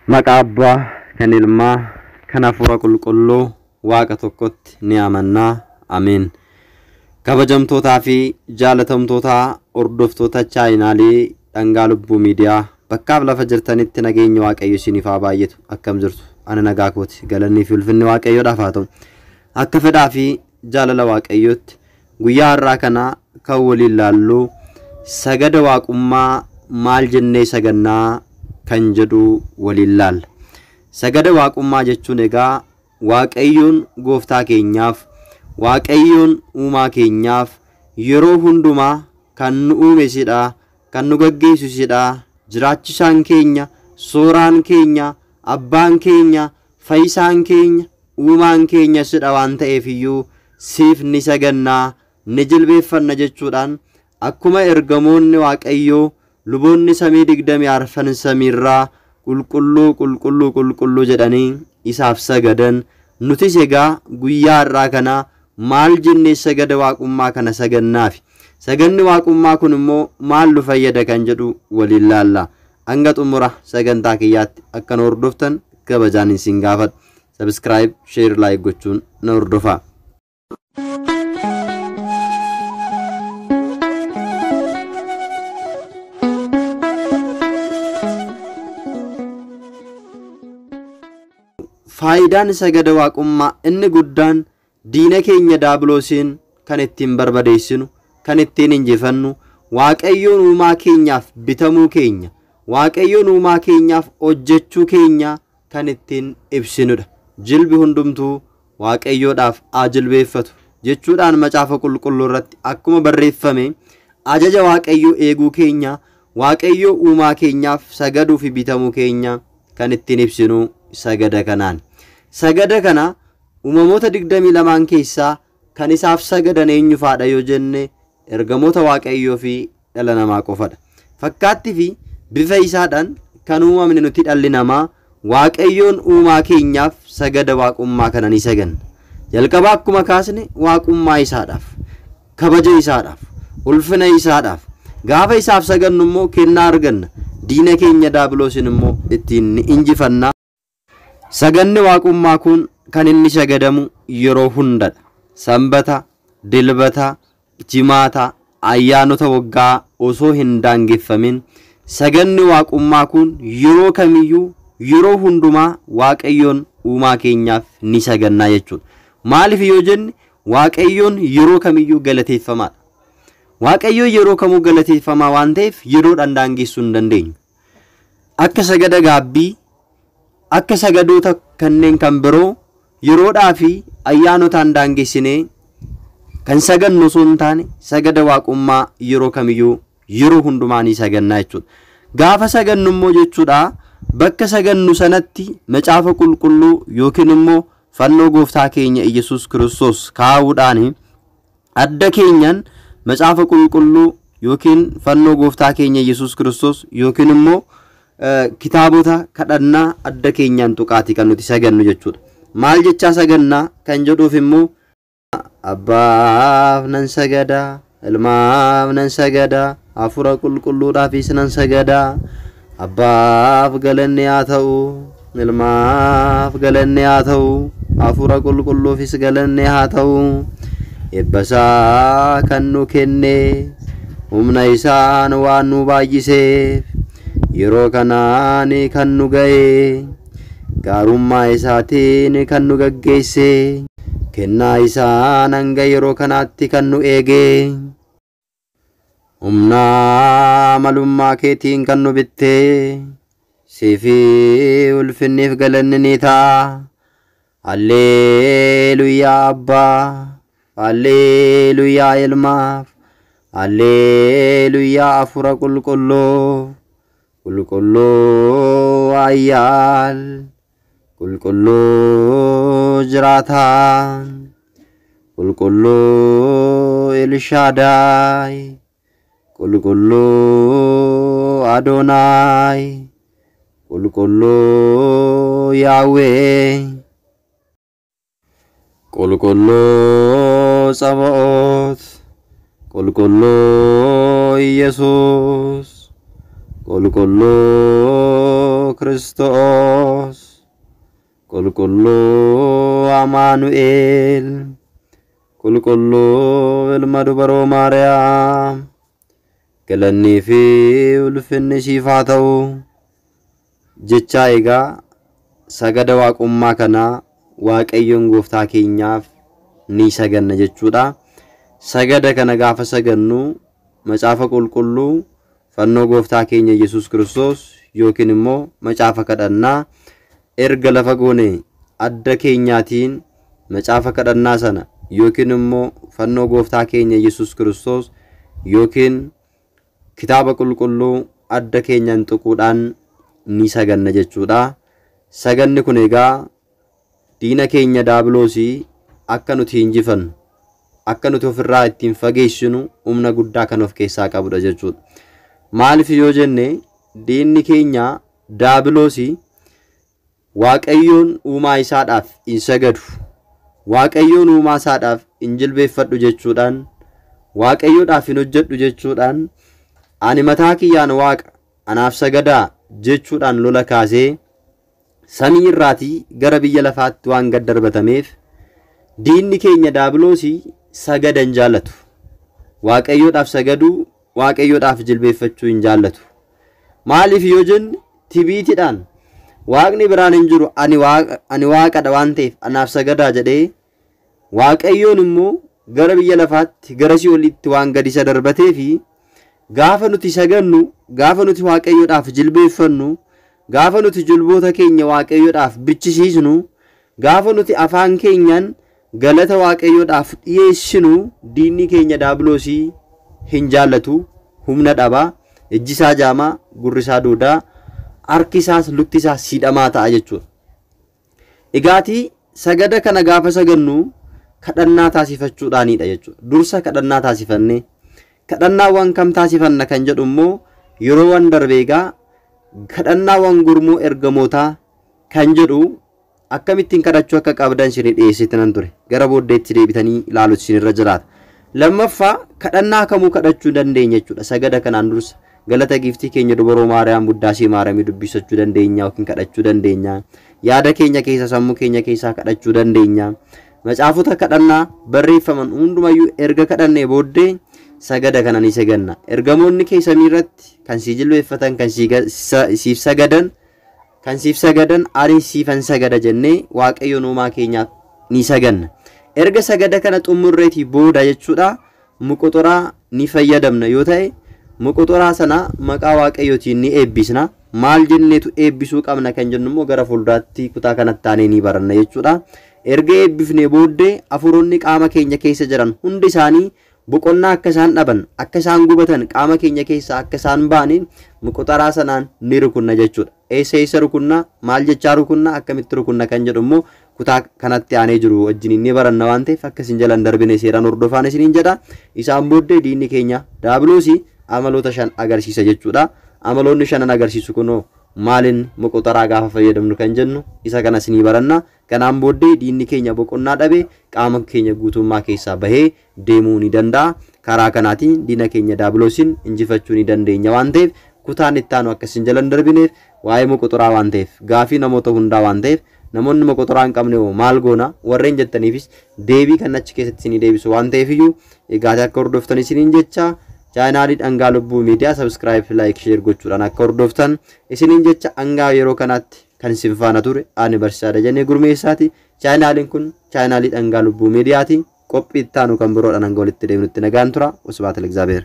Maqaabba kan ilmaa kan hafuura qulqulluu waaqa tokkotti ni amanna. Ameen. Kabajamtootaa fi jaalatamtoota hordoftoota chaayinaalii Dhangaa Lubbuu Miidiyaa bakkaaf lafa jirtanitti nageenya Waaqayyo isiniif haa baay'atu. Akkam jirtu? Ani nagaa kooti. Galanni fi ulfinni Waaqayyoodhaaf haa ta'u. Akka fedhaa fi jaalala Waaqayyootti guyyaa har'aa kana kan waliin laallu sagada waaqummaa maal jennee sagannaa kan jedhu waliin laalla. Sagada waaqummaa jechuun egaa Waaqayyoon gooftaa keenyaaf, Waaqayyoon uumaa keenyaaf yeroo hundumaa kan nu uumesidha, kan nu gaggeessisidha. Jiraachisaan keenya, sooraan keenya, abbaan keenya, fayyisaan keenya, uumaan keenya sidha waan ta'eef iyyuu siif ni sagannaa, ni jilbeeffanna jechuudhaan akkuma ergamoonni Waaqayyoo luboonni samii 24 samiirraa qulqulluu qulqulluu qulqulluu jedhanii isaaf sagadan, nutis egaa guyyaa har'aa kana maal jennee sagada waaqummaa kana sagannaaf. Saganni waaqummaa kun immoo maal nu fayyada kan jedhu waliin laalla. Hanga xumura sagantaa kiyyaatti akka nu hordoftan kabajaan isin gaafadha. Subscribe, share, like gochuun na hordofaa. Faayidaan sagada waaqummaa inni guddaan diina keenya daabiloosiin kan ittiin barbadeessinu, kan ittiin injifannu, Waaqayyoon uumaa keenyaaf bitamuu keenya, Waaqayyoon uumaa keenyaaf hojjechuu keenya kan ittiin ibsinudha. Jilbi hundumtuu Waaqayyoodhaaf haa jilbeeffatu jechuudhaan macaafa qulqulluu irratti akkuma barreeffame ajaja Waaqayyoo eeguu keenya, Waaqayyoo uumaa keenyaaf sagaduu fi bitamuu keenya kan ittiin ibsinu sagada kanaan. Sagada kana uumamoota 22 keessaa kan isaaf sagadan eenyu faadha yoo jenne ergamoota Waaqayyoo fi dhala namaa qofadha. Fakkaattii fi bifa isaadhaan kan uumamne nuti dhalli namaa Waaqayyoon uumaa keenyaaf sagada waaqummaa kana ni saganna. Jalqaba akkuma kaasne waaqummaa isaadhaaf, kabaja isaadhaaf, ulfina isaadhaaf gaafa isaaf sagannu immoo kennaa arganna. Diina keenya daabiloosin immoo ittiin ni injifanna. Saganni waaqummaa kun kan inni sagadamu yeroo hundadha. Sanbata, dilbata, jimaata, ayyaanota waggaa osoo hin daangeffamin saganni waaqummaa kun yeroo kamiyyuu yeroo hundumaa Waaqayyoon uumaa keenyaaf ni sagannaa jechuudha. Maaliif yoo jenne Waaqayyoon yeroo kamiyyuu galateeffamaadha. Waaqayyoon yeroo kamuu galateeffamaa waan ta'eef yeroodhaan daangessuu hin dandeenyu. Akka sagada gaabbii, akka sagadoota kanneen kan biroo yeroodhaa fi ayyaanotaan daangessinee kan sagannu osoo hin taane sagada waaqummaa yeroo kamiyyuu yeroo hundumaa ni sagannaa jechuudha. Gaafa sagannu immoo jechuudha bakka sagannu sanatti macaafa qulqulluu yookiin immoo fannoo gooftaa keenya Yesuus Kiristoos kaa'uudhaan adda keenyan macaafa qulqulluu yookiin fannoo gooftaa keenya Yesuus Kiristoos yookiin immoo kitaabota kadhannaa adda keenyaan tuqaati kan nuti sagannu jechuudha. Maal jechaa sagannaa kan jedhuuf immoo abbaaf nan sagada, ilmaaf nan sagada, hafuura qulqulluudhaafis nan sagada. Abbaaf galanni haa ta'u, ilmaaf galanni haa ta'u, hafuura qulqulluufis galanni haa ta'u. Eebbasaa kan nu kenne, humna isaan waan nu baay'iseef, yeroo kanaan kan nu ga'e, gaarummaa isaatiin kan nu gaggeesse, kennaa isaan hanga yeroo kanaatti kan nu eege, humna malummaa keetiin kan nu bitte, siifi ulfinniif galanni ni ta'a. Alleluuyaa abbaa, alleluuyaa ilmaaf, alleluuyaa hafuura qulqulluu, qulqulluu ayyaal, qulqulluu jiraataa, qulqulluu Elshaadaay, qulqulluu Adoonaay, qulqulluu Yaawee, qulqulluu Tsabaa'oot, qulqulluu Yesuus, qulqulluu ክርስቶስ ቁልቁሉ አማኑኤል ቁልቁሉ ilma dubaroo maariyaam galannii fi ulfinni siif haa ta'u jecha egaa sagada waaqummaa kana waaqayyoon gooftaa keenyaaf ni saganna jechuudha. Sagada kana gaafa sagannu macaafa qulqulluu fannoo gooftaa keenya Yesuus Kiristoos yookiin immoo macaafa kadhannaa erga lafa goone adda keenyaatiin macaafa kadhannaa sana yookiin immoo fannoo gooftaa keenya Yesuus Kiristoos yookiin kitaaba qulqulluu adda keenyaan tuquudhaan ni saganna jechuudha. Saganni kun egaa diina keenya daabiloosii akka nuti injifannu akka nuti ofirraa ittiin fageessinu humna guddaa kan of keessaa qabudha jechuudha. Maaliif yoo jenne diinni keenya daabiloosii waaqayyoon uumaa isaadhaaf hin sagadu waaqayyoon uumaa isaadhaaf hin jilbeeffadhu jechuudhaan waaqayyoodhaaf hin hojjedhu jechuudhaan ani mataa kiyyaan waaqa anaaf sagadaa jechuudhaan lola kaasee samii irraatii gara biyya lafaatti waan gad darbatameef diinni keenya daabiloosii sagadan jaallatu waaqayyoodhaaf sagaduu waaqayyoodhaaf jilbeeffachuu hin jaallatu. Maaliif yoo jenne tibiitiidhaan waaqni biraan hin jiru ani waaqadha waan ta'eef anaaf sagadaa jedhee waaqayyoon immoo gara biyya lafaatti gara si'oolitti waan gad isa darbatee fi gaafa nuti sagannu gaafa nuti waaqayyoodhaaf jilbeeffannu gaafa nuti jilboota keenya waaqayyoodhaaf bichisiisnu gaafa nuti afaan keenyaan galata waaqayyoodhaaf dhiyeessinu diinni keenya daabiloosii hin jaallatu humna dhabaa ijji isaa jaamaa gurri isaa duudaa harki isaas lukti isaas siidhamaa ta'a jechuudha. Egaatii sagada kana gaafa sagannu kadhannaa taasifachuudhaanidha jechuudha. Dursa kadhannaa taasifannee kadhannaawwan kam taasifanna kan jedhu immoo yeroo wan darbeegaa kadhannaawwan gurmuu ergamootaa kan jedhu akkamittiin kadhachuu akka qabdan isin dhiyeessitan ture gara booddeetti deebitanii ilaaluutu isin irra jiraata. Lammaffaa kadhannaa kamuu kadhachuu dandeenya jechuudha. Sagada kanaan dursa galata giftii keenya dubaroo maariyaam buddaasii maariyaamii dubbisachuu dandeenya yookiin kadhachuu dandeenya. Yaada keenya keessa sammuu keenya keessaa kadhachuu dandeenya. Macaafota kadhannaa barreeffaman hundumayyuu erga kadhannee booddee sagada kana ni saganna. Ergamoonni keessa miirratti kan si jilbeeffatan kan siif sagadan ani siifan sagada jennee waaqayyoon uumaa keenyaaf ni saganna. Erga sagada kana xumurreetii booda jechuudha muqoxoraa ni fayyadamna yoo ta'e muqoxoraa sana maqaa waaqayyootiin ni eebbisna. Maal jenneetu eebbisuu qabna kan jennu immoo gara fuulduraatti kutaa kanatti taanee ni baranna jechuudha. Erga eebbifnee booddee hafuuronni qaama keenya keessa jiran hundi isaanii boqonnaa akka isaan dhaban akka isaan gubatan qaama keenya keessaa akka isaan ba'aniin muqoxoraa sanaan ni rukunna jechuudha. Eessa rukunna maal jechaa rukunna akkamitti rukunna kan jedhu immoo kutaa kanatti aanee jiru wajjin ni baranna waan ta'eef akka isin jalan darbine seeraan hordofaan isiniin jedha. Isaan booddee diinni keenya daabiloosii amaloota 5 agarsiisa jechuudha. Amaloonni 5 agarsiisu kunoo maalin muqoxoraa gaafa fayyadamnu kan jennu isa kanas ni baranna. Kanaan booddee diinni keenya boqonnaa dhabe qaama keenya guutummaa keessaa bahee deemuu ni danda'a. Karaa kanaatiin diina keenya daabiloosiin injifachuu ni dandeenya waan ta'eef kutaan itti aanu akka isin jalan darbineef waa'ee muqoxoraa waan ta'eef gaafii namoota hundaa waan ta'eef namoonni muqoxoraa hin qabne maal goona warreen jettaniifis deebii kan achi keessatti isin deebisu waan ta'eef iyyuu egaa akka hordoftan isiniin jecha chaanaalii dhangaa lubbuu miidiyaa subscribe like share gochuudhaan akka hordoftan isiniin jecha hangaa yeroo kanaatti kan isin faana ture ani barsiisaa Dajanee Gurmeessaati. Chaanaaliin kun chaanaalii dhangaa lubbuu miidiyaati. Qophii itti aanu kan biroodhaan hanga walitti deemnutti nagaan tura. Wasbaata Lexaabeer.